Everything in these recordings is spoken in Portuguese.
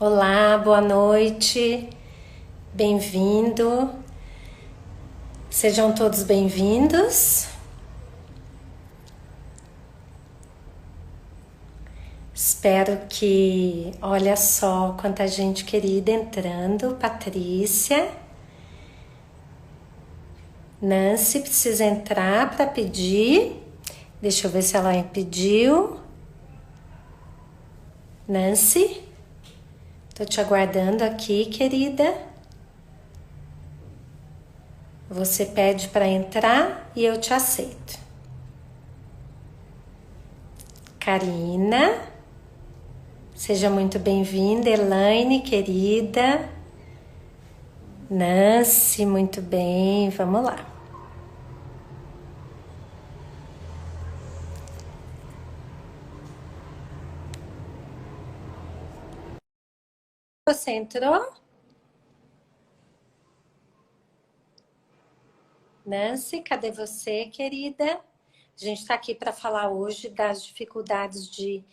Olá, boa noite, bem-vindo. Sejam todos bem-vindos. Espero que, olha só quanta gente querida entrando. Patrícia, Nancy precisa entrar para pedir. Deixa eu ver se ela pediu. Nancy, tô te aguardando aqui, querida. Você pede para entrar e eu te aceito. Karina, seja muito bem-vinda. Elaine, querida. Nancy, muito bem. Vamos lá. Você entrou? Nancy, cadê você, querida? A gente está aqui para falar hoje das dificuldades de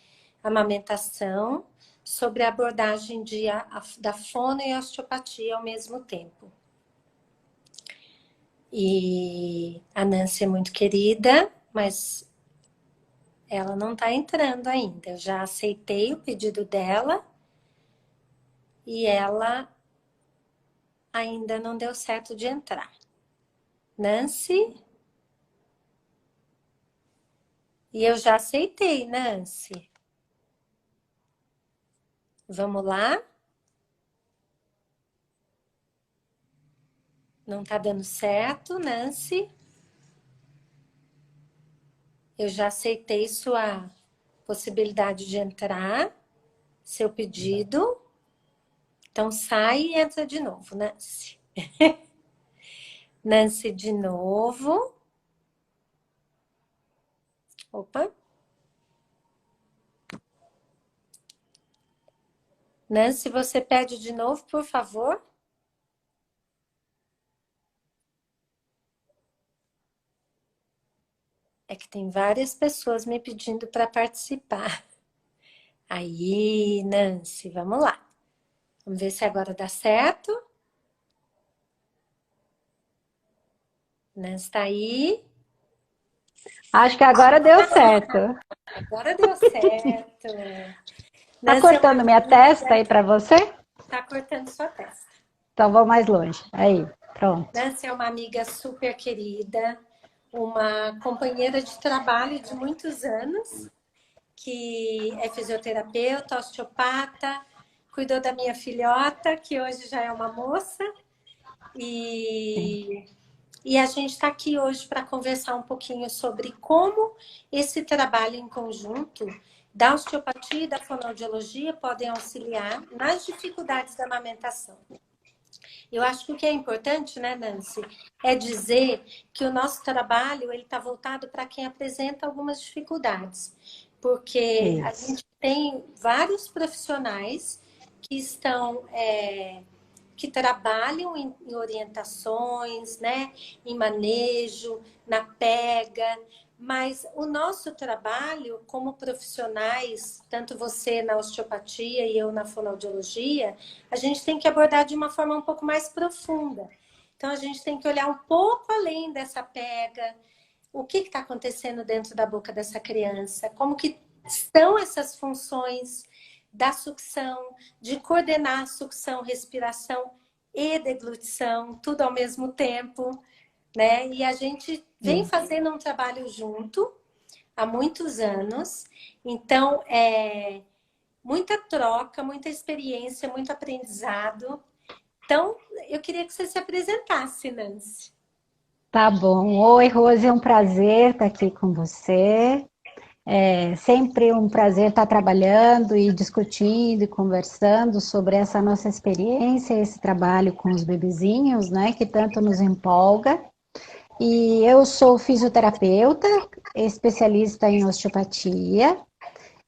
amamentação, sobre a abordagem da fono e osteopatia ao mesmo tempo. E a Nancy é muito querida, mas ela não está entrando ainda. Eu já aceitei o pedido dela e ela ainda não deu certo de entrar. Nancy? E eu já aceitei, Nancy. Vamos lá? Não tá dando certo, Nancy? Eu já aceitei sua possibilidade de entrar, seu pedido. Então sai e entra de novo, Nancy. Nancy de novo. Opa. Nancy, você pede de novo, por favor? É que tem várias pessoas me pedindo para participar. Aí, Nancy, vamos lá. Vamos ver se agora dá certo. Nancy tá aí. Acho que agora deu certo. Agora deu certo. Tá Nancy é uma cortando minha testa aí amiga. pra você? Tá cortando sua testa. Então vou mais longe. Aí, pronto. Nancy é uma amiga super querida, uma companheira de trabalho de muitos anos, que é fisioterapeuta, osteopata, cuidou da minha filhota, que hoje já é uma moça, Sim. e a gente está aqui hoje para conversar um pouquinho sobre como esse trabalho em conjunto da osteopatia e da fonoaudiologia podem auxiliar nas dificuldades da amamentação. Eu acho que o que é importante, né, Nancy, é dizer que o nosso trabalho ele está voltado para quem apresenta algumas dificuldades, porque a Isso. gente tem vários profissionais que estão que trabalham em orientações, né, em manejo, na pega, mas o nosso trabalho como profissionais, tanto você na osteopatia e eu na fonoaudiologia, a gente tem que abordar de uma forma um pouco mais profunda. Então a gente tem que olhar um pouco além dessa pega, o que está acontecendo dentro da boca dessa criança, como que estão essas funções da sucção, de coordenar a sucção, respiração e deglutição, tudo ao mesmo tempo, né? E a gente vem Isso. fazendo um trabalho junto há muitos anos, então muita troca, muita experiência, muito aprendizado. Então, eu queria que você se apresentasse, Nancy. Tá bom. Oi, Rose, é um prazer estar aqui com você. É sempre um prazer estar trabalhando e discutindo e conversando sobre essa nossa experiência, esse trabalho com os bebezinhos, né, que tanto nos empolga. E eu sou fisioterapeuta, especialista em osteopatia.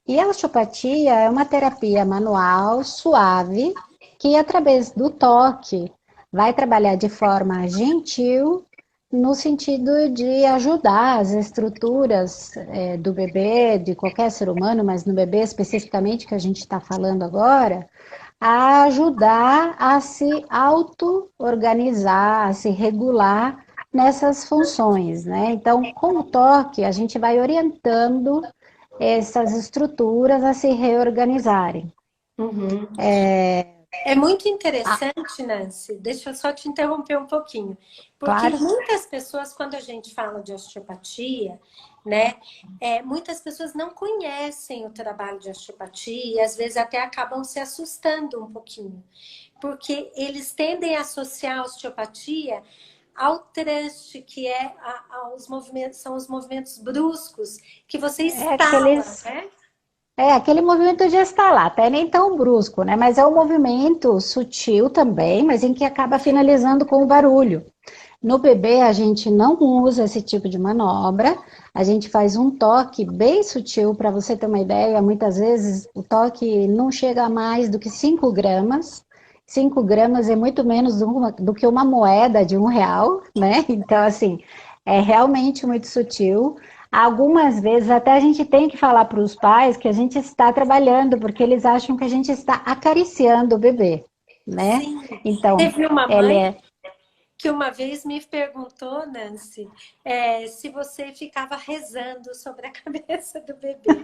E a osteopatia é uma terapia manual, suave, que através do toque vai trabalhar de forma gentil, no sentido de ajudar as estruturas do bebê, de qualquer ser humano, mas no bebê especificamente que a gente está falando agora, a ajudar a se auto-organizar, a se regular nessas funções, né? Então, com o toque, a gente vai orientando essas estruturas a se reorganizarem. Uhum. É, É muito interessante, Nancy, deixa eu só te interromper um pouquinho, porque claro. muitas pessoas, quando a gente fala de osteopatia, né, muitas pessoas não conhecem o trabalho de osteopatia e às vezes até acabam se assustando um pouquinho, porque eles tendem a associar a osteopatia ao trust, que aos movimentos, são os movimentos bruscos que você É estala, aqueles né? aquele movimento de estalar, até nem tão brusco, né? Mas é um movimento sutil também, mas em que acaba finalizando com o barulho. No bebê, a gente não usa esse tipo de manobra, a gente faz um toque bem sutil, para você ter uma ideia, muitas vezes o toque não chega a mais do que 5 gramas. 5 gramas é muito menos do que uma moeda de R$ 1, né? Então, assim, é realmente muito sutil. Algumas vezes até a gente tem que falar para os pais que a gente está trabalhando, porque eles acham que a gente está acariciando o bebê, né? Sim. Então, Teve uma ele mãe é. que uma vez me perguntou, Nancy, se você ficava rezando sobre a cabeça do bebê.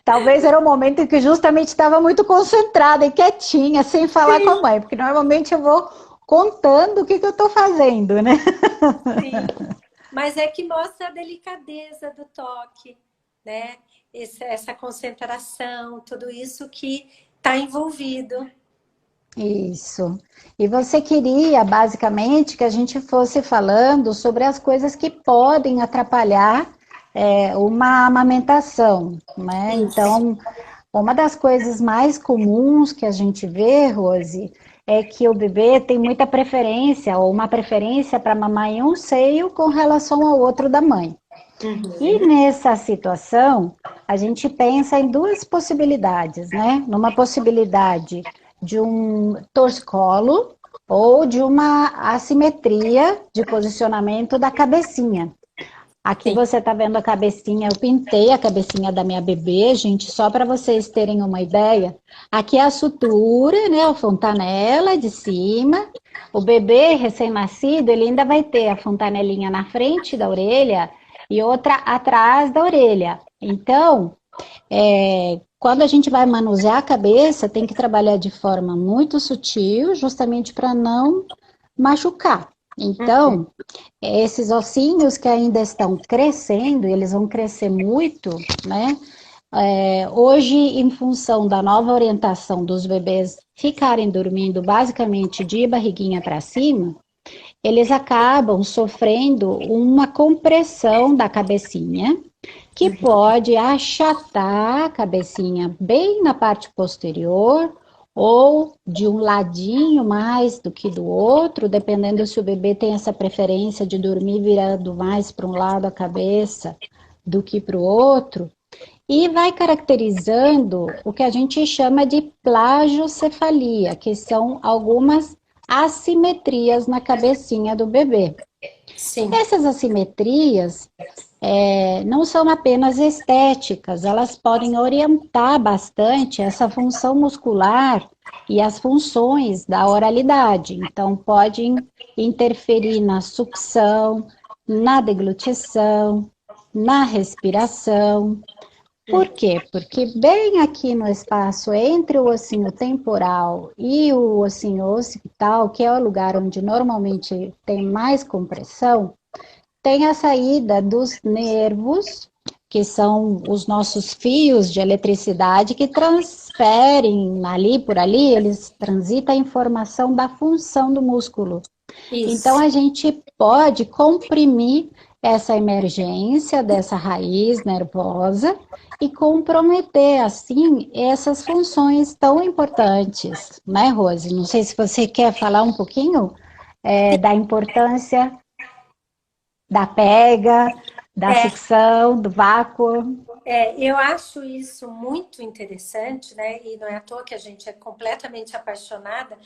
Talvez era um momento em que justamente estava muito concentrada e quietinha, sem falar com a Sim, mãe, porque normalmente eu vou contando o que eu estou fazendo, né? sim. Mas é que mostra a delicadeza do toque, né? Essa concentração, tudo isso que está envolvido. Isso. E você queria, basicamente, que a gente fosse falando sobre as coisas que podem atrapalhar uma amamentação, né? Isso. Então, uma das coisas mais comuns que a gente vê, Rose, é que o bebê tem muita preferência, ou uma preferência para mamar em um seio com relação ao outro da mãe. E Uhum. nessa situação, a gente pensa em duas possibilidades, né? Numa possibilidade de um torcicolo ou de uma assimetria de posicionamento da cabecinha. Aqui Sim. você está vendo a cabecinha, eu pintei a cabecinha da minha bebê, gente, só para vocês terem uma ideia. Aqui é a sutura, né, a fontanela de cima. O bebê recém-nascido, ele ainda vai ter a fontanelinha na frente da orelha e outra atrás da orelha. Então, quando a gente vai manusear a cabeça, tem que trabalhar de forma muito sutil, justamente para não machucar. Então, esses ossinhos que ainda estão crescendo, eles vão crescer muito, né? Hoje, em função da nova orientação dos bebês ficarem dormindo basicamente de barriguinha para cima, eles acabam sofrendo uma compressão da cabecinha, que pode achatar a cabecinha bem na parte posterior ou de um ladinho mais do que do outro, dependendo se o bebê tem essa preferência de dormir virando mais para um lado a cabeça do que para o outro, e vai caracterizando o que a gente chama de plagiocefalia, que são algumas assimetrias na cabecinha do bebê. Sim. Essas assimetrias não são apenas estéticas, elas podem orientar bastante essa função muscular e as funções da oralidade. Então, podem interferir na sucção, na deglutição, na respiração. Por quê? Porque bem aqui no espaço entre o ossinho temporal e o ossinho occipital, que é o lugar onde normalmente tem mais compressão, tem a saída dos nervos, que são os nossos fios de eletricidade que transferem ali por ali, eles transitam a informação da função do músculo. Então, Isso. a gente pode comprimir essa emergência dessa raiz nervosa e comprometer, assim, essas funções tão importantes, né, Rose? Não sei se você quer falar um pouquinho da importância da pega, da É, sucção, do vácuo. eu acho isso muito interessante, né? E não é à toa que a gente é completamente apaixonada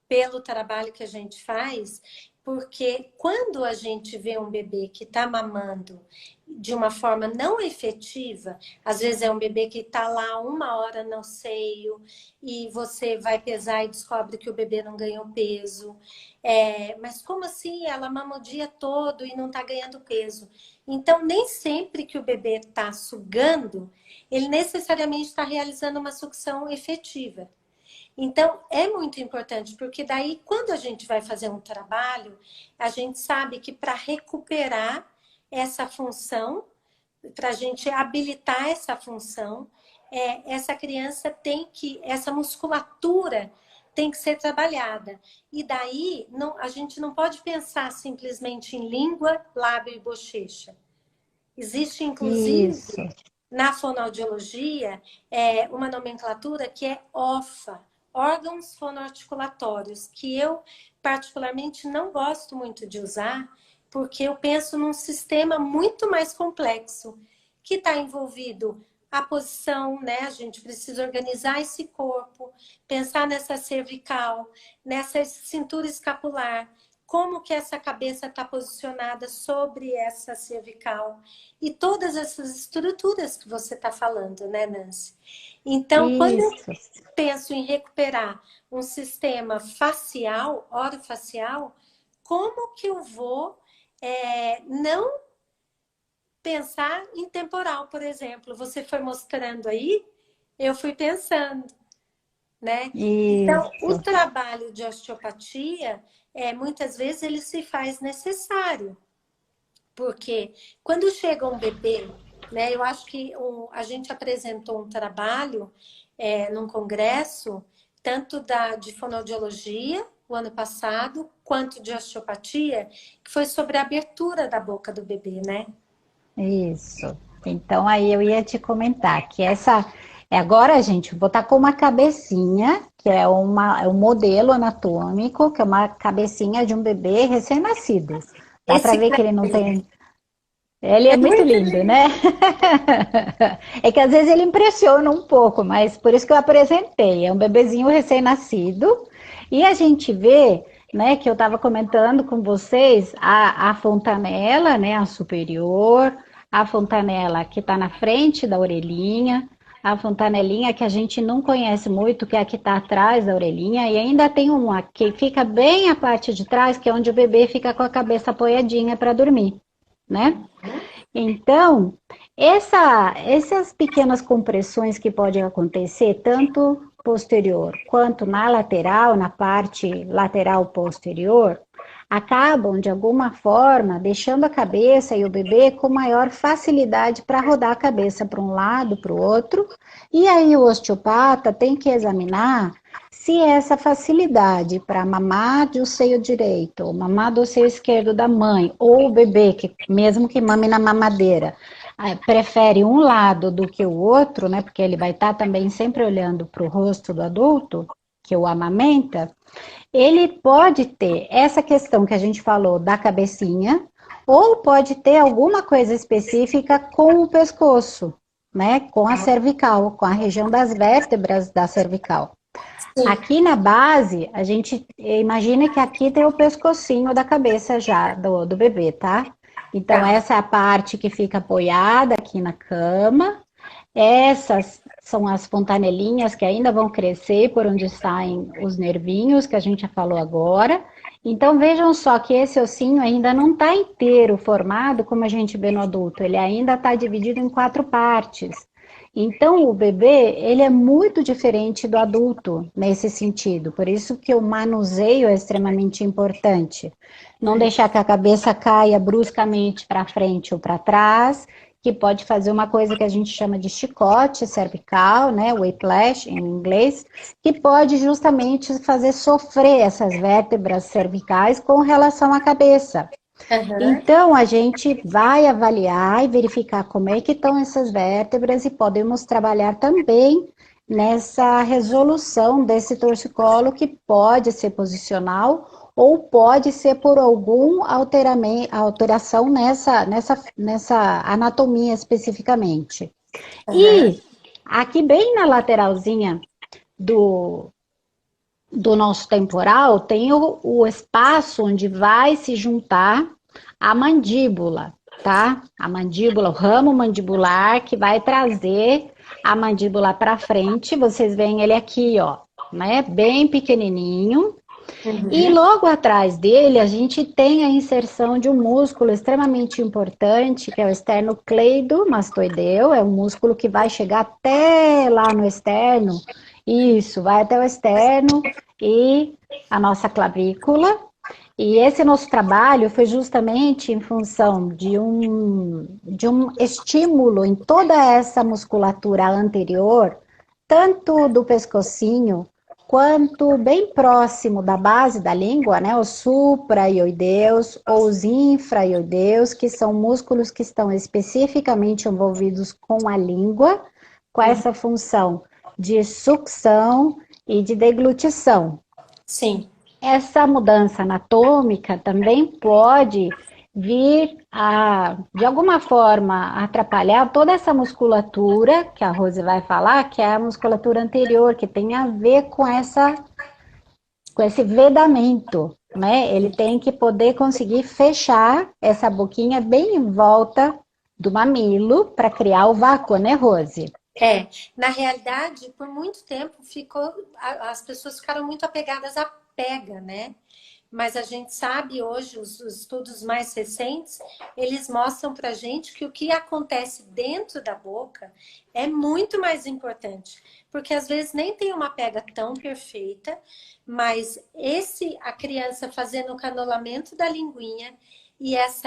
pelo trabalho que a gente faz, Porque quando a gente vê um bebê que está mamando de uma forma não efetiva, às vezes é um bebê que está lá 1 hora no seio e você vai pesar e descobre que o bebê não ganhou peso. Mas como assim? Ela mama o dia todo e não está ganhando peso. Então, nem sempre que o bebê está sugando, ele necessariamente está realizando uma sucção efetiva. Então, é muito importante, porque daí, quando a gente vai fazer um trabalho, a gente sabe que para recuperar essa função, para a gente habilitar essa função, essa criança tem que, essa musculatura tem que ser trabalhada. E daí, não, a gente não pode pensar simplesmente em língua, lábio e bochecha. Existe, inclusive, Isso. na fonoaudiologia, uma nomenclatura que é OFA, órgãos fonoarticulatórios, que eu particularmente não gosto muito de usar, porque eu penso num sistema muito mais complexo, que está envolvido a posição, né? A gente precisa organizar esse corpo, pensar nessa cervical, nessa cintura escapular, como que essa cabeça está posicionada sobre essa cervical e todas essas estruturas que você está falando, né, Nancy? Então, quando eu Isso. penso em recuperar um sistema facial, orofacial, como que eu vou não pensar em temporal, por exemplo? Você foi mostrando aí, eu fui pensando, né? Então, o Isso. trabalho de osteopatia, muitas vezes ele se faz necessário, porque quando chega um bebê, né? Eu acho que a gente apresentou um trabalho num congresso, tanto de fonoaudiologia, o ano passado, quanto de osteopatia, que foi sobre a abertura da boca do bebê, né? Isso. Então, aí eu ia te comentar que agora, gente, vou botar com uma cabecinha, que é um modelo anatômico, que é uma cabecinha de um bebê recém-nascido. Dá para Esse ver que ele não tem. Ele é é muito muito lindo, lindo. né? É que às vezes ele impressiona um pouco, mas por isso que eu apresentei. É um bebezinho recém-nascido. E a gente vê, né, que eu estava comentando com vocês, a fontanela, né, a superior, a fontanela que está na frente da orelhinha, a fontanelinha que a gente não conhece muito, que é a que está atrás da orelhinha, e ainda tem uma que fica bem a parte de trás, que é onde o bebê fica com a cabeça apoiadinha para dormir, né? Então, essas pequenas compressões que podem acontecer, tanto posterior quanto na lateral, na parte lateral posterior, acabam, de alguma forma, deixando a cabeça e o bebê com maior facilidade para rodar a cabeça para um lado, para o outro, e aí o osteopata tem que examinar se essa facilidade para mamar do seio direito, ou mamar do seio esquerdo da mãe, ou o bebê, que mesmo que mame na mamadeira, prefere um lado do que o outro, né? Porque ele vai estar também sempre olhando para o rosto do adulto, que o amamenta, ele pode ter essa questão que a gente falou da cabecinha, ou pode ter alguma coisa específica com o pescoço, né? Com a cervical, com a região das vértebras da cervical. Sim. Aqui na base, a gente imagina que aqui tem o pescocinho da cabeça já do bebê, tá? Então, Tá. essa é a parte que fica apoiada aqui na cama. Essas são as fontanelinhas que ainda vão crescer por onde saem os nervinhos que a gente já falou agora. Então, vejam só que esse ossinho ainda não está inteiro formado como a gente vê no adulto, ele ainda está dividido em 4 partes. Então, o bebê, ele é muito diferente do adulto nesse sentido. Por isso que o manuseio é extremamente importante. Não deixar que a cabeça caia bruscamente para frente ou para trás, que pode fazer uma coisa que a gente chama de chicote cervical, né, whiplash em inglês, que pode justamente fazer sofrer essas vértebras cervicais com relação à cabeça. Aham. Então, a gente vai avaliar e verificar como é que estão essas vértebras e podemos trabalhar também nessa resolução desse torcicolo que pode ser posicional ou pode ser por algum alteração nessa anatomia especificamente. Aham. E aqui bem na lateralzinha do, do nosso temporal tem o espaço onde vai se juntar a mandíbula, tá? A mandíbula, o ramo mandibular que vai trazer a mandíbula para frente. Vocês veem ele aqui, ó, né? Bem pequenininho. E logo atrás dele, a gente tem a inserção de um músculo extremamente importante, que é o esternocleidomastoideu. É um músculo que vai chegar até lá no externo. Isso, vai até o externo e a nossa clavícula. E esse nosso trabalho foi justamente em função de um estímulo em toda essa musculatura anterior, tanto do pescocinho, quanto bem próximo da base da língua, né, os supraioideus ou os infraioideus, que são músculos que estão especificamente envolvidos com a língua, com essa função de sucção e de deglutição. Sim. Essa mudança anatômica também pode vir a, de alguma forma, atrapalhar toda essa musculatura, que a Rose vai falar, que é a musculatura anterior, que tem a ver com esse vedamento, né? Ele tem que poder conseguir fechar essa boquinha bem em volta do mamilo para criar o vácuo, né, Rose? Na realidade, por muito tempo as pessoas ficaram muito apegadas à pega, né? Mas a gente sabe hoje, os estudos mais recentes, eles mostram pra gente que o que acontece dentro da boca é muito mais importante. Porque às vezes nem tem uma pega tão perfeita, mas a criança fazendo o canolamento da linguinha e esse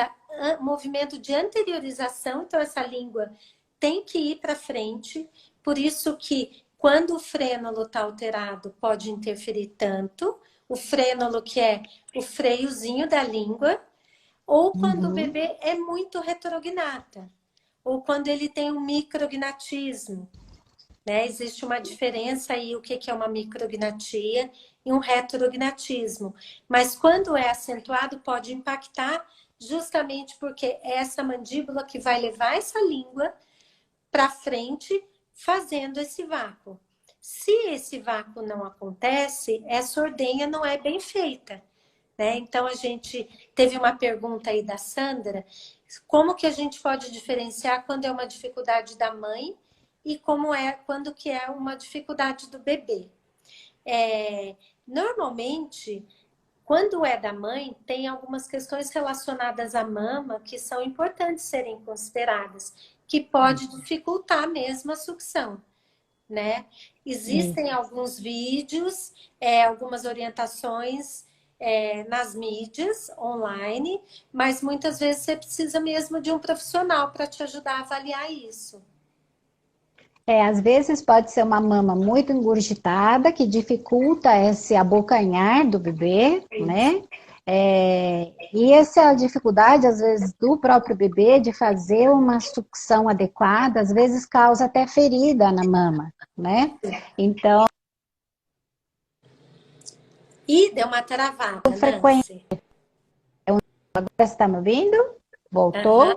movimento de anteriorização, então essa língua tem que ir para frente, por isso que quando o frênulo está alterado, pode interferir tanto, o frênulo que é o freiozinho da língua, ou quando o bebê é muito retrognata, ou quando ele tem um micrognatismo, né? Existe uma diferença aí, o que é uma micrognatia e um retrognatismo. Mas quando é acentuado, pode impactar justamente porque é essa mandíbula que vai levar essa língua para frente, fazendo esse vácuo. Se esse vácuo não acontece, essa ordenha não é bem feita, né? Então, a gente teve uma pergunta aí da Sandra, como que a gente pode diferenciar quando é uma dificuldade da mãe e quando que é uma dificuldade do bebê? Normalmente, quando é da mãe, tem algumas questões relacionadas à mama que são importantes serem consideradas, que pode dificultar mesmo a sucção, né? Existem alguns vídeos, algumas orientações nas mídias online, mas muitas vezes você precisa mesmo de um profissional para te ajudar a avaliar isso. Às vezes pode ser uma mama muito engurgitada, que dificulta esse abocanhar do bebê, né? E essa dificuldade, às vezes, do próprio bebê de fazer uma sucção adequada, às vezes causa até ferida na mama, né? Então... Ih, deu uma travada, frequente. Nancy. Agora você está me ouvindo? Voltou?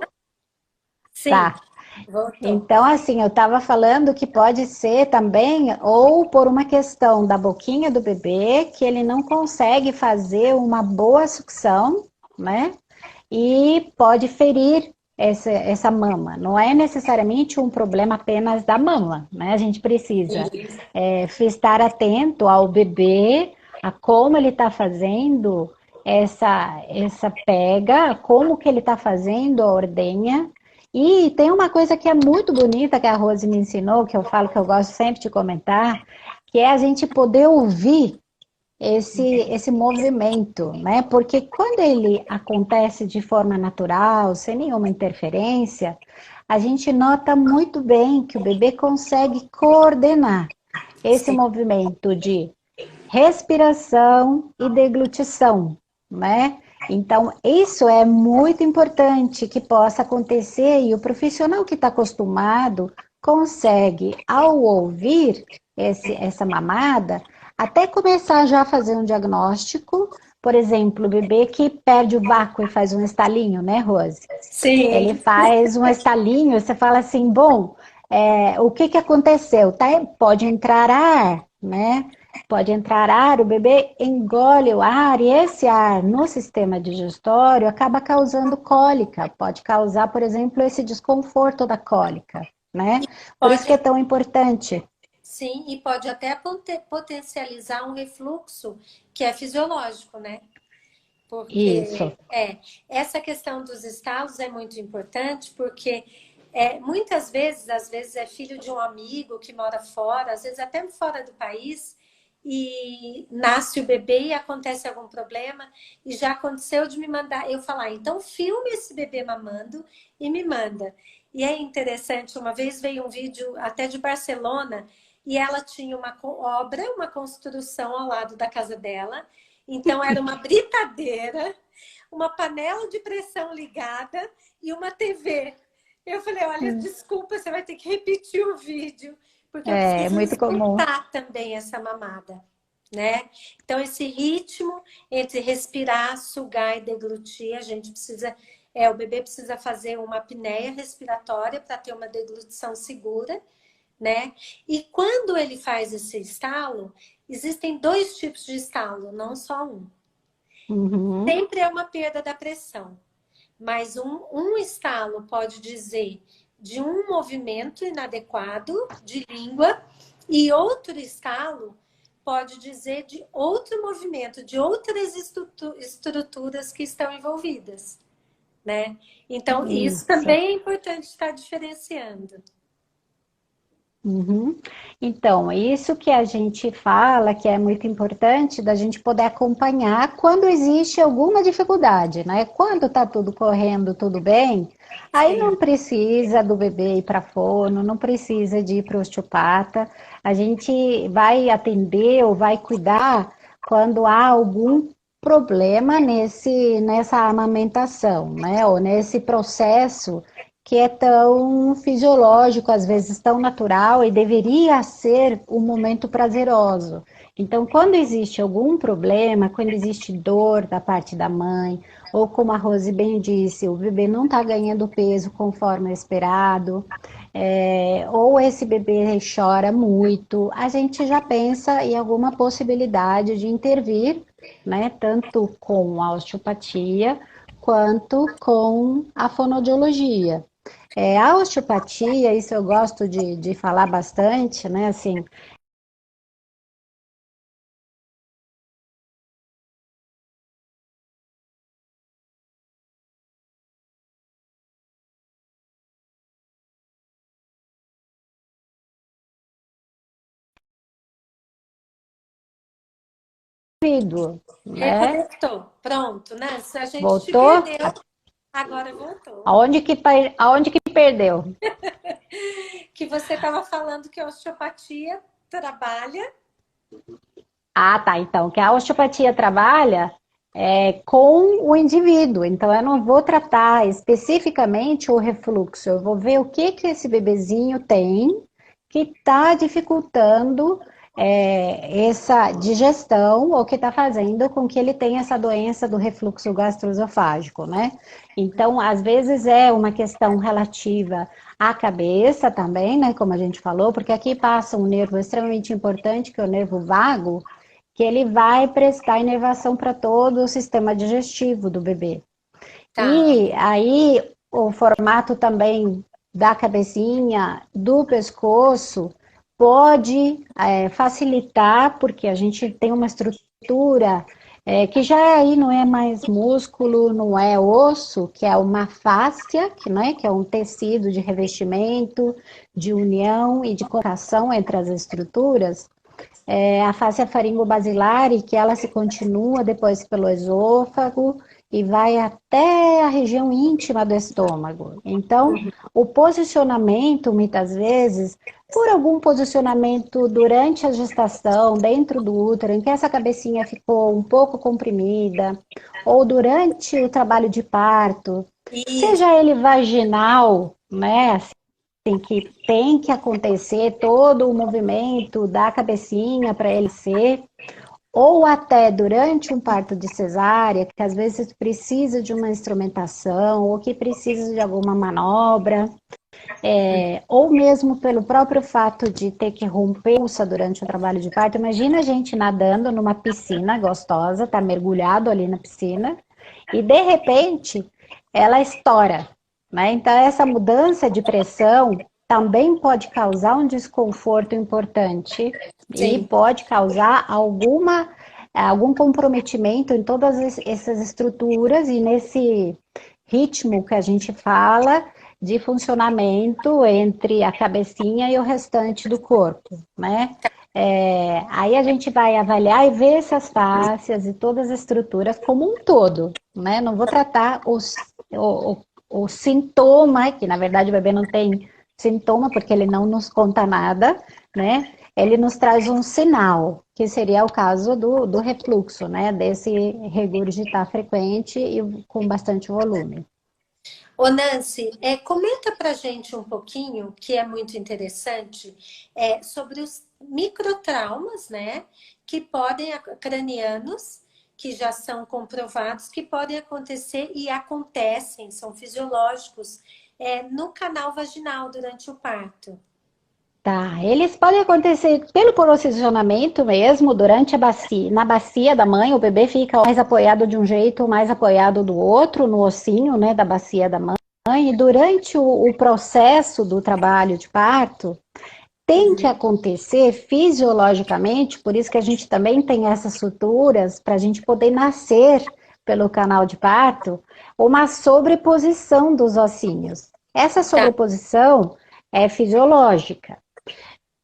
Sim. Tá. Voltou. Então, assim, eu estava falando que pode ser também, ou por uma questão da boquinha do bebê, que ele não consegue fazer uma boa sucção, né? E pode ferir essa mama. Não é necessariamente um problema apenas da mama, né? A gente precisa estar atento ao bebê, a como ele está fazendo essa pega, como que ele está fazendo a ordenha. E tem uma coisa que é muito bonita que a Rose me ensinou, que eu falo que eu gosto sempre de comentar, que é a gente poder ouvir esse movimento, né? Porque quando ele acontece de forma natural, sem nenhuma interferência, a gente nota muito bem que o bebê consegue coordenar esse movimento de respiração e deglutição, né? Então, isso é muito importante que possa acontecer e o profissional que está acostumado consegue, ao ouvir essa mamada, até começar já a fazer um diagnóstico. Por exemplo, o bebê que perde o vácuo e faz um estalinho, né, Rose? Sim. Ele faz um estalinho, você fala assim, bom, o que aconteceu? Pode entrar ar, né? pode entrar ar, o bebê engole o ar e esse ar no sistema digestório acaba causando cólica, pode causar, por exemplo, esse desconforto da cólica, né? Por isso que é Pode, tão importante. sim, e pode até potencializar um refluxo que é fisiológico, né? Isso. Porque essa questão dos estalos é muito importante, porque muitas vezes, às vezes é filho de um amigo que mora fora, às vezes até fora do país, e nasce o bebê e acontece algum problema, e já aconteceu de me mandar, eu falar, então filme esse bebê mamando e me manda. E é interessante, uma vez veio um vídeo até de Barcelona, e ela tinha uma obra, uma construção ao lado da casa dela, então era uma britadeira, uma panela de pressão ligada e uma TV. Eu falei, olha, desculpa, você vai ter que repetir o vídeo, porque eu É preciso muito comum. escutar também essa mamada, né? Então, esse ritmo entre respirar, sugar e deglutir, a gente precisa, o bebê precisa fazer uma apneia respiratória para ter uma deglutição segura, né? E quando ele faz esse estalo, existem dois tipos de estalo, não só um. Uhum. Sempre é uma perda da pressão, mas um estalo pode dizer de um movimento inadequado de língua e outro estalo pode dizer de outro movimento, de outras estruturas que estão envolvidas, né? Então, isso Isso. também é importante estar diferenciando. Uhum. Então, isso que a gente fala que é muito importante da gente poder acompanhar quando existe alguma dificuldade, né? Quando tá tudo correndo, tudo bem, aí Sim. não precisa do bebê ir para fono, não precisa de ir para o osteopata. A gente vai atender ou vai cuidar quando há algum problema nessa amamentação, né? Ou nesse processo que é tão fisiológico, às vezes tão natural e deveria ser um momento prazeroso. Então, quando existe algum problema, quando existe dor da parte da mãe, ou como a Rose bem disse, o bebê não está ganhando peso conforme o esperado, ou esse bebê chora muito, a gente já pensa em alguma possibilidade de intervir, né, tanto com a osteopatia quanto com a fonoaudiologia. A osteopatia, isso eu gosto de falar bastante, né? Assim, né? Reconectou. Pronto, né? Se a gente te Voltou? perdeu, agora voltou. Aonde que perdeu? Que você estava falando que a osteopatia trabalha. Ah, tá. Então, que a osteopatia trabalha com o indivíduo. Então, eu não vou tratar especificamente o refluxo. Eu vou ver o que que esse bebezinho tem que está dificultando essa digestão ou que está fazendo com que ele tenha essa doença do refluxo gastroesofágico, né? Então, às vezes é uma questão relativa à cabeça também, né? Como a gente falou, porque aqui passa um nervo extremamente importante, que é o nervo vago, que ele vai prestar inervação para todo o sistema digestivo do bebê. Tá. E aí o formato também da cabecinha, do pescoço, pode facilitar, porque a gente tem uma estrutura que já aí não é mais músculo, não é osso, que é uma fáscia, que é um tecido de revestimento, de união e de contação entre as estruturas, a fáscia faringobasilar, e que ela se continua depois pelo esôfago e vai até a região íntima do estômago. Então, o posicionamento, muitas vezes, por algum posicionamento durante a gestação, dentro do útero, em que essa cabecinha ficou um pouco comprimida, ou durante o trabalho de parto, Isso. seja ele vaginal, né, assim, que tem que acontecer todo o movimento da cabecinha para ele ser, ou até durante um parto de cesárea, que às vezes precisa de uma instrumentação, ou que precisa de alguma manobra. ou mesmo pelo próprio fato de ter que romper a bolsa durante o trabalho de parto. Imagina a gente nadando numa piscina gostosa, tá mergulhado ali na piscina, e de repente ela estoura, né? Então essa mudança de pressão também pode causar um desconforto importante e Sim. pode causar algum comprometimento em todas essas estruturas e nesse ritmo que a gente fala de funcionamento entre a cabecinha e o restante do corpo, né? Aí a gente vai avaliar e ver essas fáscias e todas as estruturas como um todo, né? Não vou tratar o sintoma, que na verdade o bebê não tem sintoma, porque ele não nos conta nada, né? Ele nos traz um sinal, que seria o caso do refluxo, né? Desse regurgitar frequente e com bastante volume. Ô Nancy, comenta pra gente um pouquinho, que é muito interessante, sobre os microtraumas, né? Que podem, cranianos, que já são comprovados, que podem acontecer e acontecem, são fisiológicos, no canal vaginal durante o parto. Tá, eles podem acontecer pelo posicionamento mesmo, durante a bacia, na bacia da mãe, o bebê fica mais apoiado de um jeito, mais apoiado do outro, no ossinho, né, da bacia da mãe, e durante o processo do trabalho de parto, tem que acontecer fisiologicamente, por isso que a gente também tem essas suturas, para a gente poder nascer pelo canal de parto, uma sobreposição dos ossinhos. Essa Tá. sobreposição é fisiológica.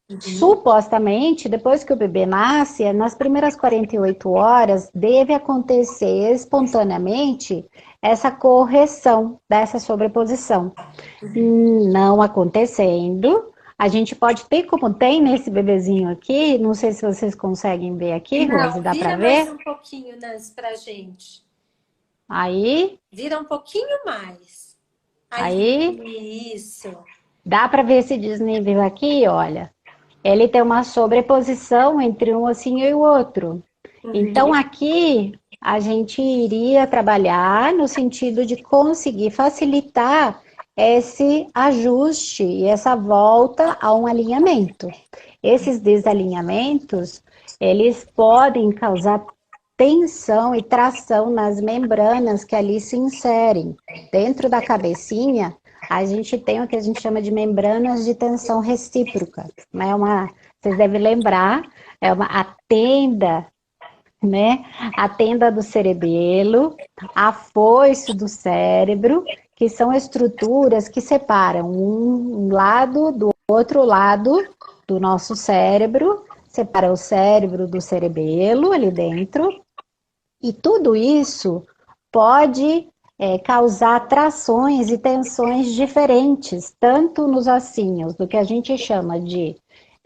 Uhum. Supostamente, depois que o bebê nasce, nas primeiras 48 horas, deve acontecer espontaneamente essa correção dessa sobreposição. Não acontecendo, a gente pode ter, como tem nesse bebezinho aqui, não sei se vocês conseguem ver aqui, Rose, Não, dá para vira mais ver? um pouquinho, Nancy, pra gente. Aí, Vira um pouquinho mais. Aí, aí, isso. dá para ver esse desnível aqui, olha. Ele tem uma sobreposição entre um ossinho e o outro. Então, Uhum. aqui a gente iria trabalhar no sentido de conseguir facilitar esse ajuste e essa volta a um alinhamento. Esses desalinhamentos, eles podem causar tensão e tração nas membranas que ali se inserem. Dentro da cabecinha, a gente tem o que a gente chama de membranas de tensão recíproca. Né? Vocês devem lembrar, a tenda, né? A tenda do cerebelo, a foice do cérebro, que são estruturas que separam um lado do outro lado do nosso cérebro, separa o cérebro do cerebelo ali dentro, e tudo isso pode causar trações e tensões diferentes, tanto nos ossinhos, do que a gente chama de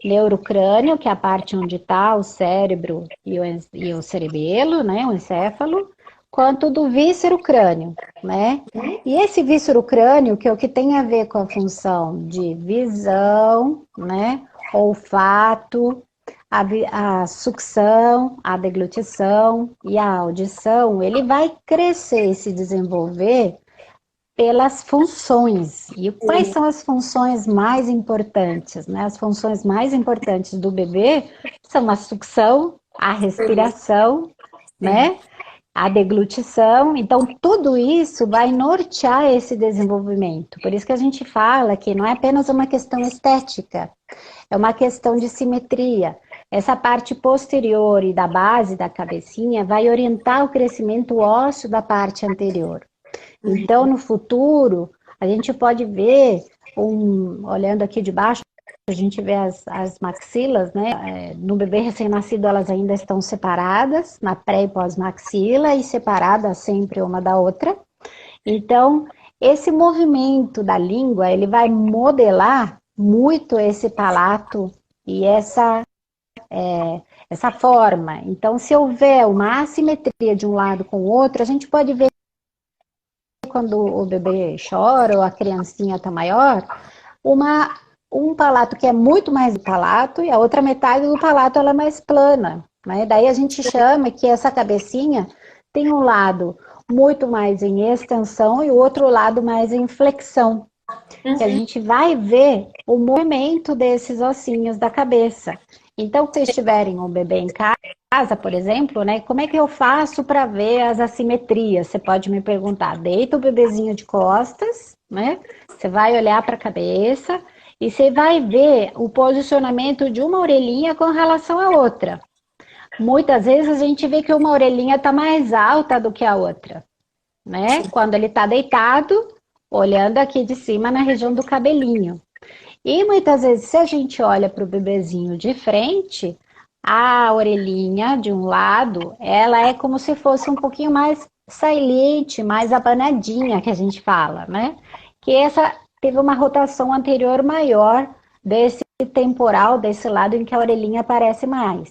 neurocrânio, que é a parte onde está o cérebro e o cerebelo, né, o encéfalo, quanto do víscero crânio, né? E esse víscero crânio, que é o que tem a ver com a função de visão, né, olfato, a sucção, a deglutição e a audição, ele vai crescer e se desenvolver pelas funções. E quais são as funções mais importantes? Né? As funções mais importantes do bebê são a sucção, a respiração, né? A deglutição. Então, tudo isso vai nortear esse desenvolvimento. Por isso que a gente fala que não é apenas uma questão estética, é uma questão de simetria. Essa parte posterior e da base da cabecinha vai orientar o crescimento ósseo da parte anterior. Então, no futuro, a gente pode ver, olhando aqui de baixo, a gente vê as maxilas, né? No bebê recém-nascido, elas ainda estão separadas, na pré e pós-maxila, e separadas sempre uma da outra. Então, esse movimento da língua, ele vai modelar muito esse palato e essa forma. Então, se houver uma assimetria de um lado com o outro, a gente pode ver quando o bebê chora ou a criancinha está maior, um palato que é muito mais palato e a outra metade do palato ela é mais plana. Né? Daí a gente chama que essa cabecinha tem um lado muito mais em extensão e o outro lado mais em flexão. que a gente vai ver o movimento desses ossinhos da cabeça. Então, se vocês tiverem um bebê em casa, por exemplo, né, como é que eu faço para ver as assimetrias? Você pode me perguntar. Deita o bebezinho de costas, né? Você vai olhar para a cabeça e você vai ver o posicionamento de uma orelhinha com relação à outra. Muitas vezes a gente vê que uma orelhinha está mais alta do que a outra, né? Quando ele está deitado, olhando aqui de cima na região do cabelinho. E muitas vezes, se a gente olha para o bebezinho de frente, a orelhinha de um lado, ela é como se fosse um pouquinho mais saliente, mais abanadinha, que a gente fala, né? Que essa teve uma rotação anterior maior desse temporal, desse lado em que a orelhinha aparece mais.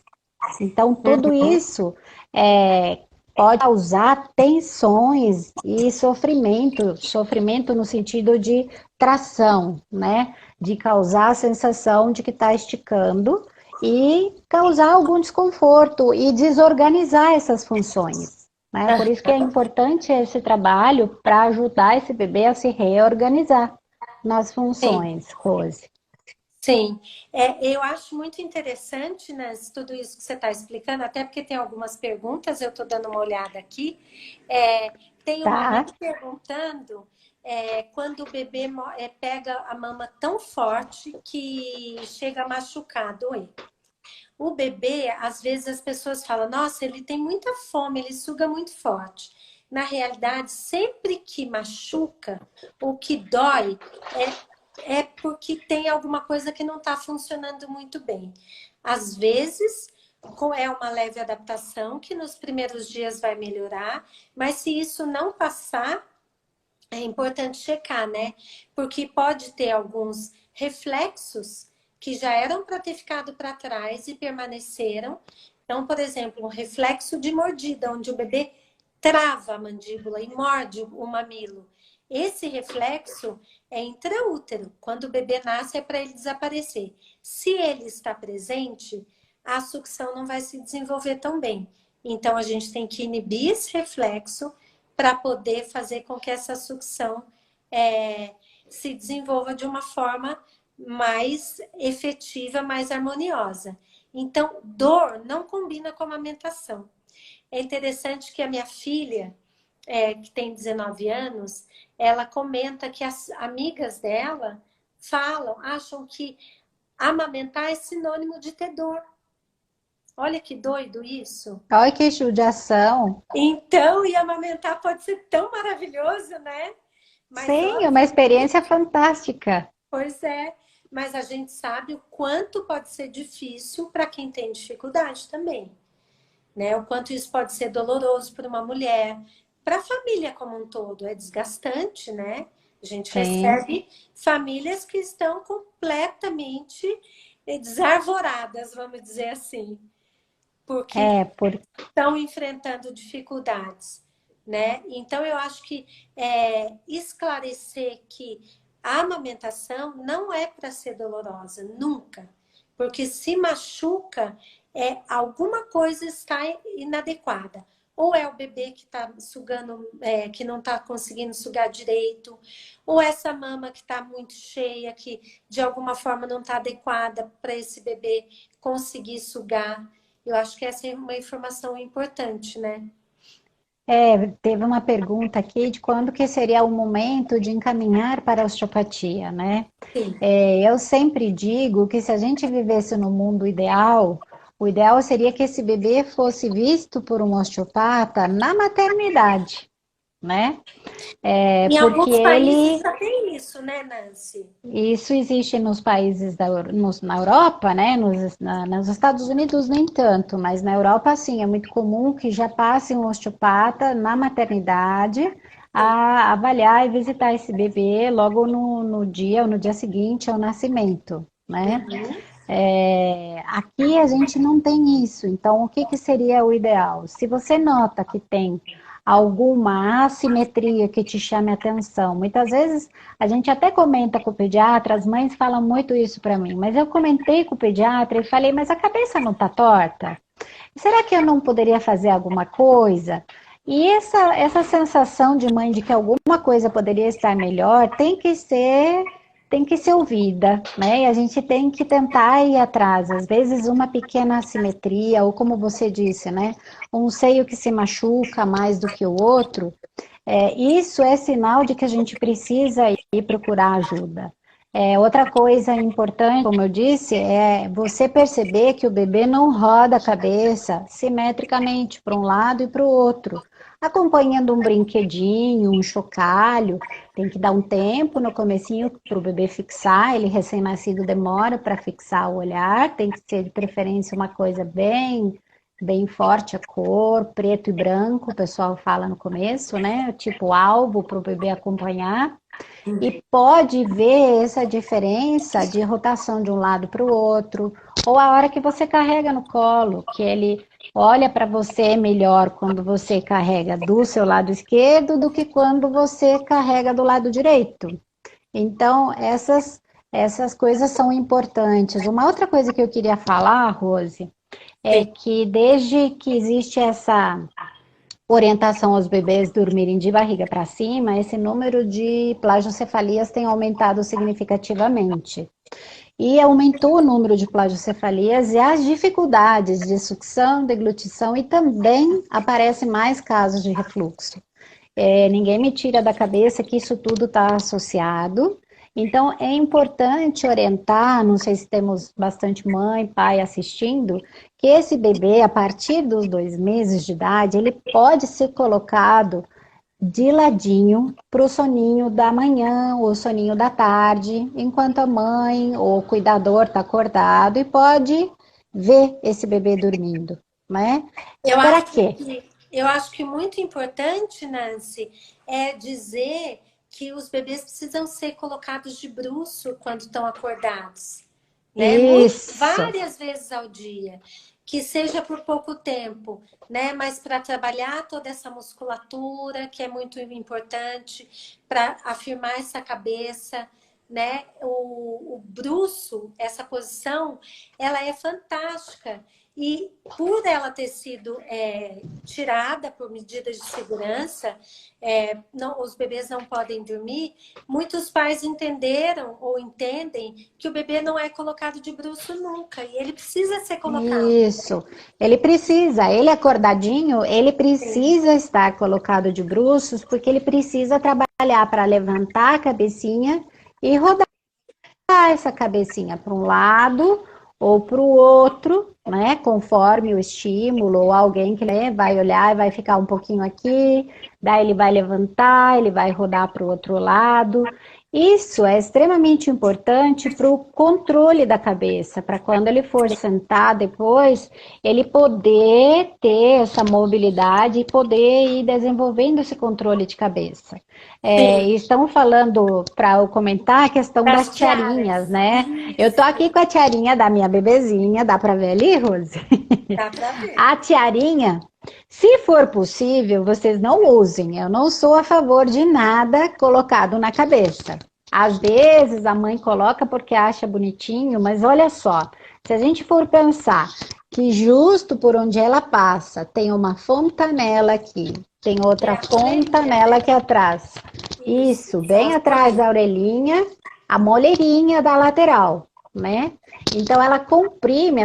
Então, tudo isso pode causar tensões e sofrimento, sofrimento no sentido de tração, né? De causar a sensação de que está esticando e causar algum desconforto e desorganizar essas funções, né? Por isso que é importante esse trabalho para ajudar esse bebê a se reorganizar nas Sim. funções, Rose. Sim, eu acho muito interessante, né, tudo isso que você está explicando, até porque tem algumas perguntas, eu estou dando uma olhada aqui. Tem uma mãe Tá? perguntando quando o bebê pega a mama tão forte que chega a machucar, doer. O bebê, às vezes as pessoas falam, nossa, ele tem muita fome, ele suga muito forte. Na realidade, sempre que machuca, o que dói é porque tem alguma coisa que não está funcionando muito bem. Às vezes, é uma leve adaptação que nos primeiros dias vai melhorar, mas se isso não passar, é importante checar, né? Porque pode ter alguns reflexos que já eram para ter ficado para trás e permaneceram. Então, por exemplo, um reflexo de mordida, onde o bebê trava a mandíbula e morde o mamilo. Esse reflexo é intraútero. Quando o bebê nasce, é para ele desaparecer. Se ele está presente, a sucção não vai se desenvolver tão bem. Então, a gente tem que inibir esse reflexo para poder fazer com que essa sucção se desenvolva de uma forma mais efetiva, mais harmoniosa. Então, dor não combina com a amamentação. É interessante que a minha filha, que tem 19 anos, ela comenta que as amigas dela acham que amamentar é sinônimo de ter dor. Olha que doido isso. Olha que judiação. Então, e amamentar pode ser tão maravilhoso, né? Mas, Sim, é uma experiência fantástica. pois é. Mas a gente sabe o quanto pode ser difícil para quem tem dificuldade também, né? O quanto isso pode ser doloroso para uma mulher, para a família como um todo. É desgastante, né? A gente Sim. recebe famílias que estão completamente desarvoradas, vamos dizer assim, porque estão enfrentando dificuldades, né? Então, eu acho que esclarecer que a amamentação não é para ser dolorosa, nunca. Porque se machuca, alguma coisa está inadequada. Ou é o bebê que está sugando, que não está conseguindo sugar direito, ou essa mama que está muito cheia, que de alguma forma não está adequada para esse bebê conseguir sugar. Eu acho que essa é uma informação importante, né? Teve uma pergunta aqui de quando que seria o momento de encaminhar para a osteopatia, né? Sim. Eu sempre digo que se a gente vivesse no mundo ideal, o ideal seria que esse bebê fosse visto por um osteopata na maternidade, né? Em Porque alguns países ele já tem isso, né, Nancy? Isso existe nos países na Europa, né? Nos Estados Unidos nem tanto, mas na Europa sim, é muito comum que já passe um osteopata na maternidade a avaliar e visitar esse bebê logo no dia ou no dia seguinte ao nascimento, né? Aqui a gente não tem isso, então o que que seria o ideal? Se você nota que tem alguma assimetria que te chame a atenção, muitas vezes a gente até comenta com o pediatra, as mães falam muito isso para mim, mas eu comentei com o pediatra e falei, mas a cabeça não está torta? Será que eu não poderia fazer alguma coisa? E essa sensação de mãe de que alguma coisa poderia estar melhor tem que ser ouvida, né? E a gente tem que tentar ir atrás. Às vezes uma pequena assimetria, ou como você disse, né? Um seio que se machuca mais do que o outro, isso é sinal de que a gente precisa ir procurar ajuda. Outra coisa importante, como eu disse, é você perceber que o bebê não roda a cabeça simetricamente para um lado e para o outro, acompanhando um brinquedinho, um chocalho. Tem que dar um tempo no comecinho para o bebê fixar, ele recém-nascido demora para fixar o olhar, tem que ser de preferência uma coisa bem forte a cor, preto e branco, o pessoal fala no começo, né? Tipo alvo para o bebê acompanhar. E pode ver essa diferença de rotação de um lado para o outro, ou a hora que você carrega no colo, que ele olha para você melhor quando você carrega do seu lado esquerdo do que quando você carrega do lado direito. Então, essas coisas são importantes. Uma outra coisa que eu queria falar, Rose, é Sim. que desde que existe essa orientação aos bebês dormirem de barriga para cima, esse número de plagiocefalias tem aumentado significativamente. E aumentou o número de plagiocefalias e as dificuldades de sucção, deglutição e também aparecem mais casos de refluxo. Ninguém me tira da cabeça que isso tudo está associado. Então, é importante orientar, não sei se temos bastante mãe, pai assistindo, que esse bebê, a partir dos 2 meses de idade, ele pode ser colocado de ladinho para o soninho da manhã ou soninho da tarde, enquanto a mãe ou o cuidador está acordado e pode ver esse bebê dormindo, né? Eu Para acho quê? eu acho que muito importante, Nancy, é dizer que os bebês precisam ser colocados de bruço quando estão acordados, né? Isso. Várias vezes ao dia, que seja por pouco tempo, né? Mas para trabalhar toda essa musculatura, que é muito importante, para afirmar essa cabeça, né? O bruço, essa posição, ela é fantástica. E por ela ter sido tirada por medidas de segurança, não, os bebês não podem dormir, muitos pais entenderam ou entendem que o bebê não é colocado de bruço nunca, e ele precisa ser colocado. Isso. Ele acordadinho, ele Sim. precisa estar colocado de bruços, porque ele precisa trabalhar para levantar a cabecinha e rodar essa cabecinha para um lado ou para o outro, né? Conforme o estímulo, ou alguém que vai olhar e vai ficar um pouquinho aqui, daí ele vai levantar, ele vai rodar para o outro lado. Isso é extremamente importante para o controle da cabeça, para quando ele for sentar depois, ele poder ter essa mobilidade e poder ir desenvolvendo esse controle de cabeça. Sim. Estão falando, para eu comentar, a questão das Das tiarinhas, tiaras. né? Eu tô Isso, aqui com a tiarinha da minha bebezinha, dá para ver ali, Rose? dá para ver. A tiarinha, se for possível, vocês não usem. Eu não sou a favor de nada colocado na cabeça. Às vezes a mãe coloca porque acha bonitinho, mas olha só, se a gente for pensar que justo por onde ela passa tem uma fontanela aqui, tem É outra a moleirinha, fontanela né? aqui atrás. Isso, Isso, são bem as atrás da moleiras. orelhinha, a moleirinha da lateral, né? Então ela comprime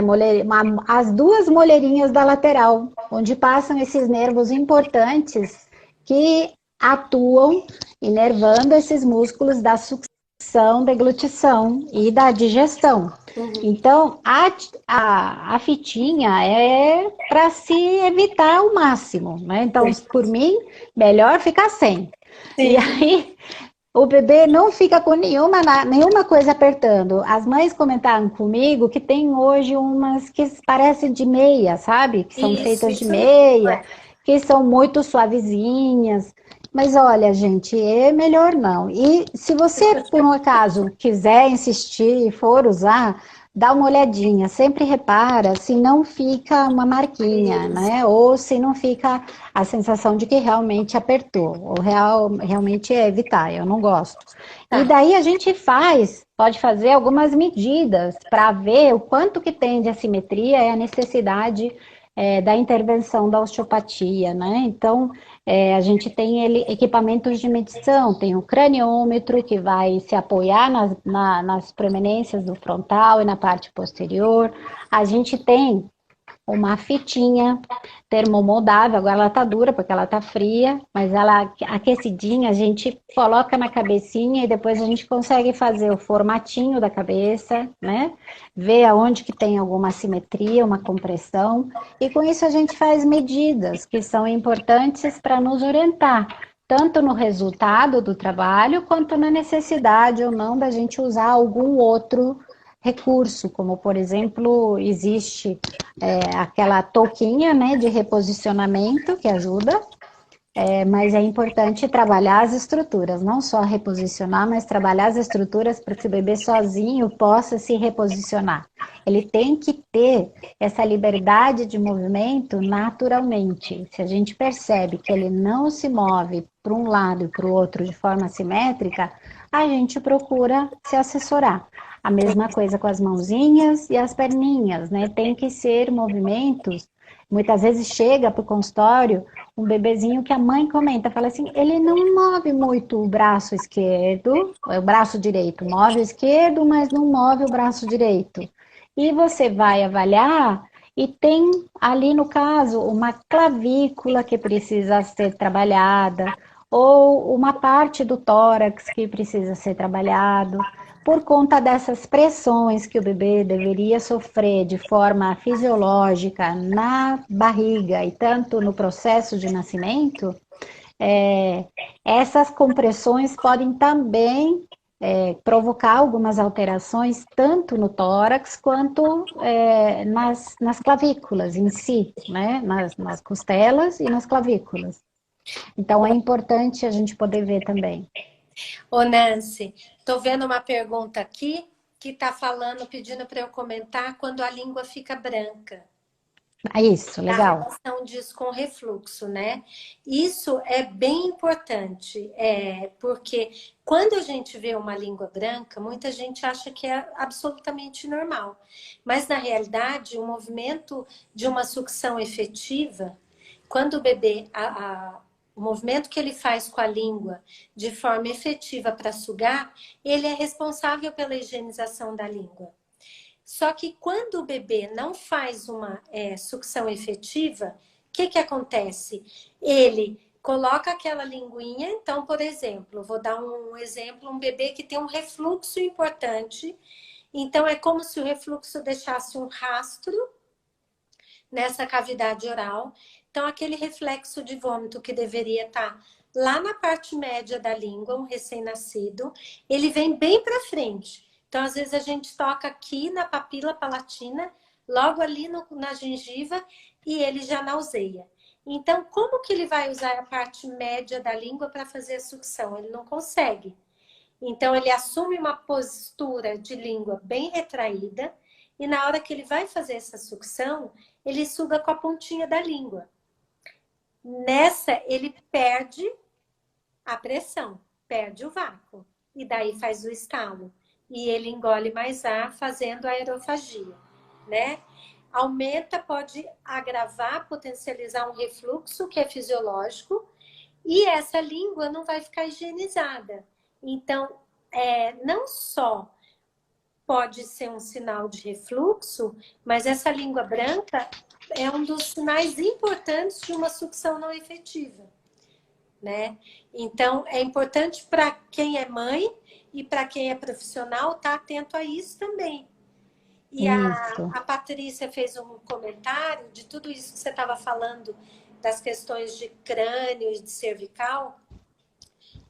as 2 moleirinhas da lateral, onde passam esses nervos importantes que atuam inervando esses músculos da sucção, deglutição e da digestão. Uhum. Então, a fitinha é para se evitar ao máximo, né? Então, por mim, melhor ficar sem. E Sim, aí, o bebê não fica com nenhuma coisa apertando. As mães comentaram comigo que tem hoje umas que parecem de meia, sabe? Que são feitas de isso mesmo. meia, que são muito suavezinhas. Mas olha, gente, é melhor não. E se você, por um acaso, quiser insistir e for usar, dá uma olhadinha. Sempre repara se não fica uma marquinha, Isso. né? Ou se não fica a sensação de que realmente apertou. Ou realmente é evitar, eu não gosto. E Tá. daí a gente pode fazer algumas medidas para ver o quanto que tem de assimetria e a necessidade da intervenção da osteopatia, né? Então, a gente tem equipamentos de medição, tem o craniômetro, que vai se apoiar nas proeminências do frontal e na parte posterior. A gente tem uma fitinha termomoldável, agora ela tá dura porque ela tá fria, mas ela aquecidinha, a gente coloca na cabecinha e depois a gente consegue fazer o formatinho da cabeça, né? Ver aonde que tem alguma assimetria, uma compressão, e com isso a gente faz medidas que são importantes para nos orientar, tanto no resultado do trabalho, quanto na necessidade ou não da gente usar algum outro recurso, como por exemplo, existe aquela touquinha, né, de reposicionamento que ajuda, mas é importante trabalhar as estruturas, não só reposicionar, mas trabalhar as estruturas para que o bebê sozinho possa se reposicionar. Ele tem que ter essa liberdade de movimento naturalmente. Se a gente percebe que ele não se move para um lado e para o outro de forma simétrica, a gente procura se assessorar. A mesma coisa com as mãozinhas e as perninhas, né? Tem que ser movimentos. Muitas vezes chega para o consultório um bebezinho que a mãe comenta, fala assim, ele não move muito o braço esquerdo, o braço direito, move o esquerdo, mas não move o braço direito. E você vai avaliar e tem ali no caso uma clavícula que precisa ser trabalhada, ou uma parte do tórax que precisa ser trabalhado, por conta dessas pressões que o bebê deveria sofrer de forma fisiológica na barriga e tanto no processo de nascimento, essas compressões podem também provocar algumas alterações tanto no tórax quanto nas clavículas em si, né? Nas costelas e nas clavículas. Então é importante a gente poder ver também. Ô Nancy, tô vendo uma pergunta aqui que tá falando, pedindo para eu comentar quando a língua fica branca. Isso, A legal. relação disso com refluxo, né? Isso é bem importante, porque quando a gente vê uma língua branca, muita gente acha que é absolutamente normal. Mas, na realidade, o movimento de uma sucção efetiva, quando o bebê, o movimento que ele faz com a língua de forma efetiva para sugar, ele é responsável pela higienização da língua. Só que quando o bebê não faz uma sucção efetiva, o que acontece? Ele coloca aquela linguinha, então, por exemplo, vou dar um exemplo, um bebê que tem um refluxo importante, então é como se o refluxo deixasse um rastro nessa cavidade oral, então aquele reflexo de vômito que deveria estar lá na parte média da língua, um recém-nascido, ele vem bem para frente. Então, às vezes, a gente toca aqui na papila palatina, logo ali na gengiva, e ele já nauseia. Então, como que ele vai usar a parte média da língua para fazer a sucção? Ele não consegue. Então, ele assume uma postura de língua bem retraída, e na hora que ele vai fazer essa sucção, ele suga com a pontinha da língua. Nessa, ele perde a pressão, perde o vácuo, e daí faz o estalo. E ele engole mais ar fazendo a aerofagia, né? Aumenta, pode agravar, potencializar um refluxo que é fisiológico e essa língua não vai ficar higienizada. Então, não só pode ser um sinal de refluxo, mas essa língua branca é um dos sinais importantes de uma sucção não efetiva, né? Então, é importante para quem é mãe e para quem é profissional estar atento a isso também. E a Patrícia fez um comentário de tudo isso que você estava falando, das questões de crânio e de cervical,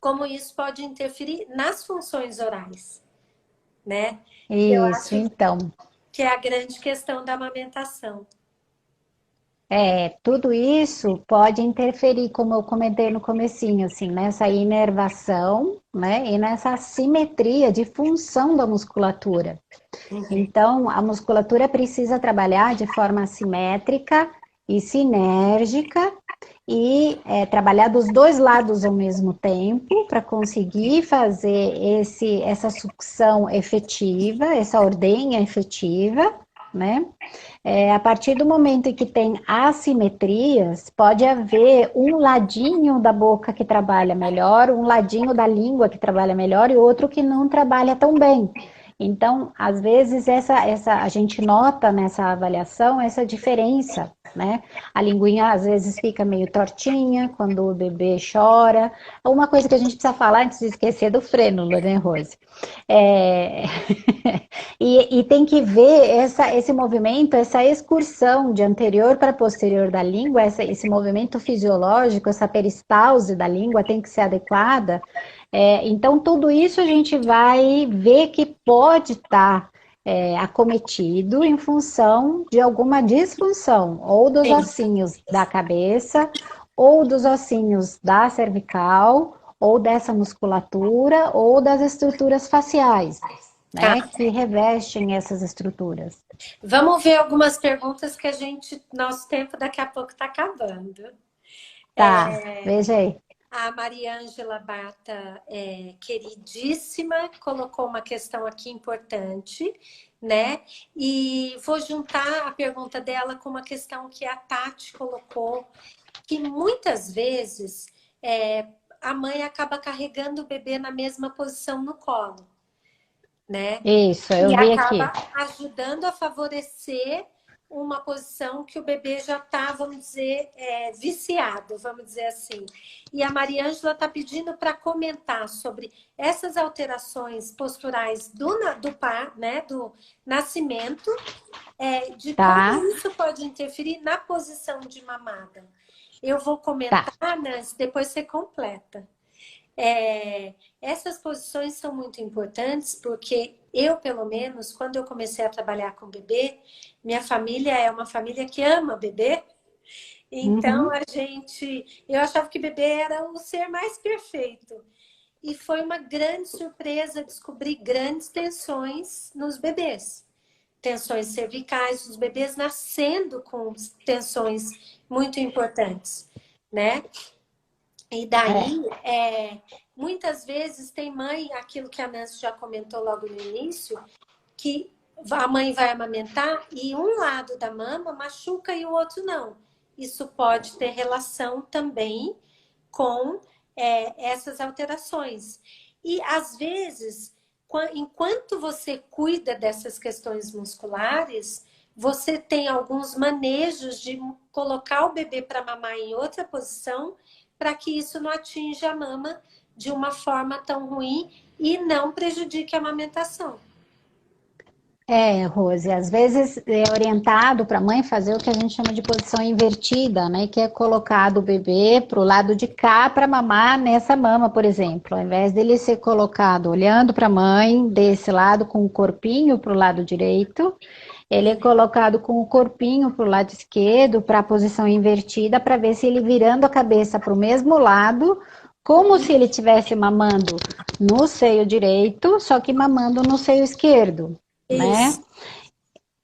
como isso pode interferir nas funções orais, né? Eu Isso, acho então. que é a grande questão da amamentação. Tudo isso pode interferir, como eu comentei no comecinho, assim, nessa inervação, né, e nessa assimetria de função da musculatura. Então, a musculatura precisa trabalhar de forma simétrica e sinérgica e trabalhar dos dois lados ao mesmo tempo para conseguir fazer essa sucção efetiva, essa ordenha efetiva. né? A partir do momento em que tem assimetrias, pode haver um ladinho da boca que trabalha melhor, um ladinho da língua que trabalha melhor e outro que não trabalha tão bem. Então, às vezes, a gente nota nessa avaliação essa diferença, né? A linguinha às vezes fica meio tortinha quando o bebê chora. Uma coisa que a gente precisa falar antes de esquecer do frênulo, né, Rose? É... e tem que ver esse movimento, essa excursão de anterior para posterior da língua, esse movimento fisiológico, essa peristalse da língua tem que ser adequada. Então, tudo isso a gente vai ver que pode estar acometido em função de alguma disfunção, ou dos Sim. ossinhos da cabeça, ou dos ossinhos da cervical, ou dessa musculatura, ou das estruturas faciais, Tá. né, que revestem essas estruturas. Vamos ver algumas perguntas que nosso tempo daqui a pouco está acabando. Tá, veja aí. A Mariângela Bata, queridíssima, colocou uma questão aqui importante, né? E vou juntar a pergunta dela com uma questão que a Tati colocou, que muitas vezes a mãe acaba carregando o bebê na mesma posição no colo, né? Isso, eu E vi aqui. acaba ajudando a favorecer uma posição que o bebê já está, vamos dizer, viciado, vamos dizer assim. E a Mariângela está pedindo para comentar sobre essas alterações posturais né, do nascimento, de Tá, como isso pode interferir na posição de mamada. Eu vou tá. comentar, Nancy, depois você completa. Essas posições são muito importantes porque eu, pelo menos, quando eu comecei a trabalhar com bebê, minha família é uma família que ama bebê. Então, Uhum. eu achava que bebê era o ser mais perfeito. E foi uma grande surpresa descobrir grandes tensões nos bebês. Tensões cervicais, os bebês nascendo com tensões muito importantes, né? E daí, muitas vezes tem mãe, aquilo que a Nancy já comentou logo no início, que a mãe vai amamentar e um lado da mama machuca e o outro não. Isso pode ter relação também com essas alterações. E às vezes, enquanto você cuida dessas questões musculares, você tem alguns manejos de colocar o bebê para mamar em outra posição para que isso não atinja a mama de uma forma tão ruim e não prejudique a amamentação. Rose, às vezes é orientado para a mãe fazer o que a gente chama de posição invertida, né? Que é colocar o bebê para o lado de cá para mamar nessa mama, por exemplo. Ao invés dele ser colocado olhando para a mãe desse lado com o corpinho para o lado direito, ele é colocado com o corpinho para o lado esquerdo, para a posição invertida, para ver se ele virando a cabeça para o mesmo lado, como se ele estivesse mamando no seio direito, só que mamando no seio esquerdo, né? Isso.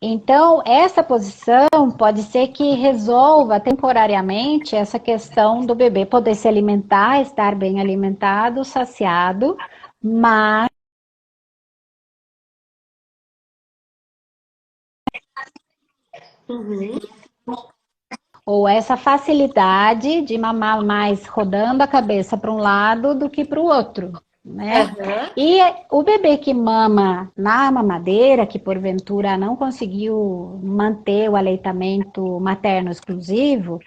Então, essa posição pode ser que resolva temporariamente essa questão do bebê poder se alimentar, estar bem alimentado, saciado, mas Uhum. ou essa facilidade de mamar mais rodando a cabeça para um lado do que para o outro, né? Uhum. E o bebê que mama na mamadeira, que porventura não conseguiu manter o aleitamento materno exclusivo,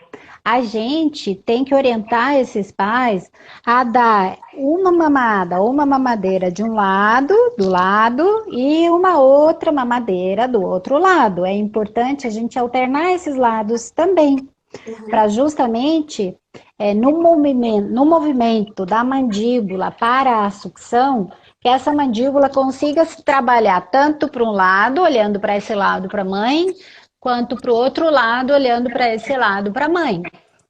a gente tem que orientar esses pais a dar uma mamada ou uma mamadeira de um lado, do lado, e uma outra mamadeira do outro lado. É importante a gente alternar esses lados também, para justamente no movimento da mandíbula para a sucção, que essa mandíbula consiga se trabalhar tanto para um lado, olhando para esse lado para a mãe, quanto para o outro lado, olhando para esse lado para a mãe.